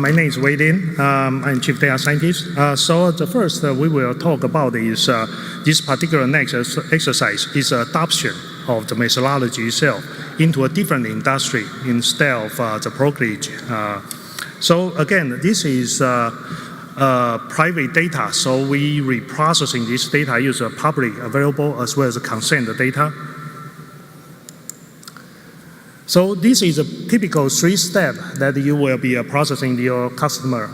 My name is Wei Lin. I'm Chief Data Scientist. So the first we will talk about is this particular next exercise is adoption of the methodology itself into a different industry instead of the brokerage. So again, this is private data. So we reprocessing this data use public available as well as consent data. So this is a typical 3-step that you will be processing your customer.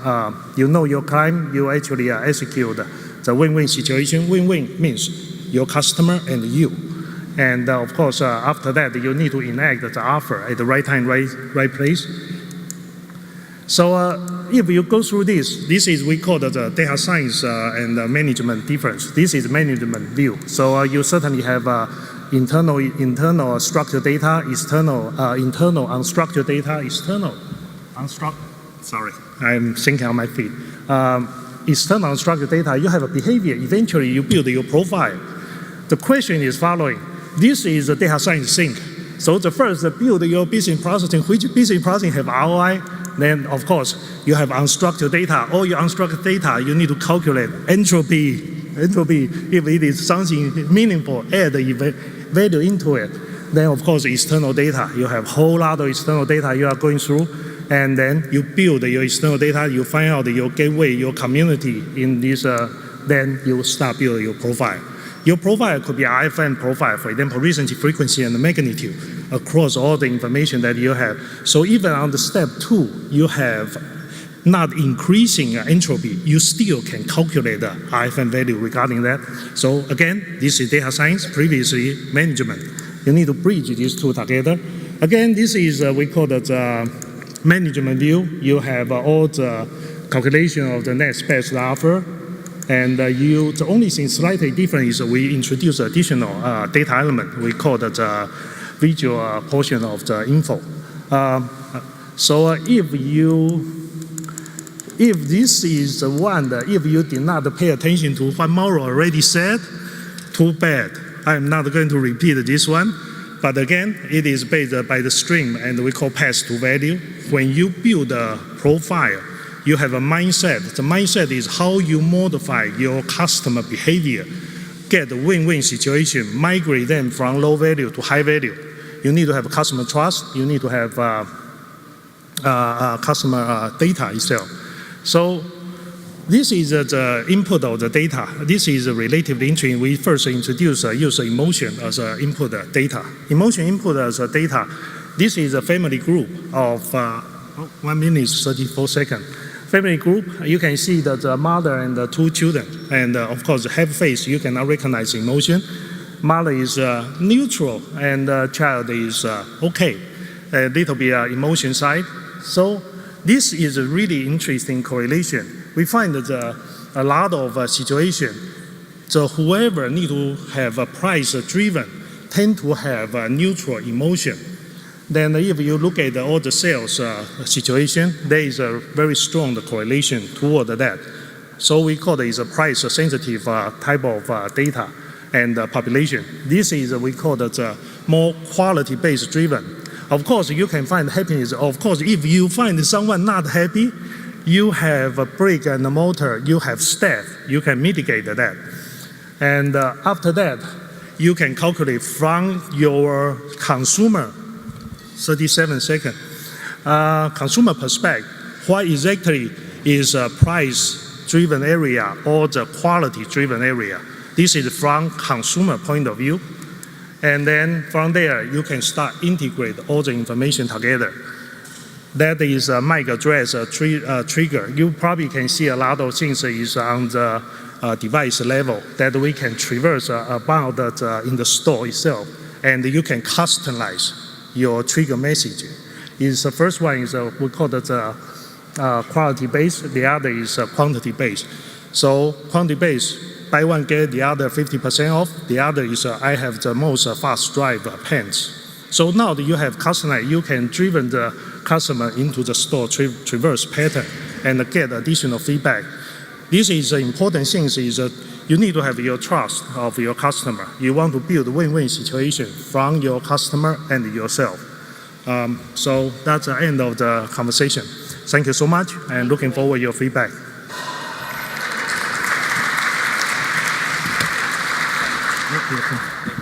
You know your client, you actually execute the win-win situation. Win-win means your customer and you. And of course, after that, you need to enact the offer at the right time, right place. So if you go through this is we call the data science and management difference. This is management view. So you certainly have internal structured data, internal unstructured data, sorry, I'm thinking on my feet. External unstructured data, you have a behavior. Eventually, you build your profile. The question is following. This is a data science thing. So the first, build your business processing. Which business processing have ROI? Then, of course, you have unstructured data. All your unstructured data, you need to calculate entropy. Entropy, if it is something meaningful, add the value into it. Then, of course, external data. You have a whole lot of external data you are going through. And then you build your external data. You find out your gateway, your community in this. Then you start building your profile. Your profile could be IFN profile, for example, recency, frequency, and magnitude across all the information that you have. So even on the step 2, you have not increasing entropy, you still can calculate the IFN value regarding that. So again, this is data science, previously management. You need to bridge these two together. Again, this is, we call it management view. You have all the calculation of the next best offer. And the only thing slightly different is we introduce additional data element. We call it the visual portion of the info. So if this is the one that if you did not pay attention to what Mauro already said, too bad. I'm not going to repeat this one. But again, it is based by the stream, and we call path to value. When you build a profile, you have a mindset. The mindset is how you modify your customer behavior, get a win-win situation, migrate them from low value to high value. You need to have customer trust. You need to have customer data itself. So this is the input of the data. This is relatively interesting. We first introduced user emotion as input data. Emotion input as data. This is a family group of 1 minute 34 seconds. Family group, you can see that the mother and the 2 children. And of course, head face, you cannot recognize emotion. Mother is neutral and the child is okay. A little bit emotion side. So this is a really interesting correlation. We find that a lot of situations, so whoever need to have a price driven tend to have a neutral emotion. Then if you look at all the sales situation, there is a very strong correlation toward that. So we call it a price sensitive type of data and population. This is we call it more quality based driven. Of course, you can find happiness. Of course, if you find someone not happy, you have a brick and a mortar, you have staff, you can mitigate that. And after that, you can calculate from your consumer, 37 seconds, consumer perspective, what exactly is a price-driven area or the quality-driven area. This is from consumer point of view. And then from there, you can start integrate all the information together. That is a MAC address trigger. You probably can see a lot of things is on the device level that we can traverse about that in the store itself. And you can customize your trigger message. The first one is we call it quality based. The other is quantity based. So quantity based, buy one get the other 50% off. The other is I have the most fast drive pants. So now that you have customer, you can driven the customer into the store traverse pattern and get additional feedback. This is an important thing is you need to have your trust of your customer. You want to build a win-win situation from your customer and yourself. So that's the end of the conversation. Thank you so much, and looking forward to your feedback. Thank you.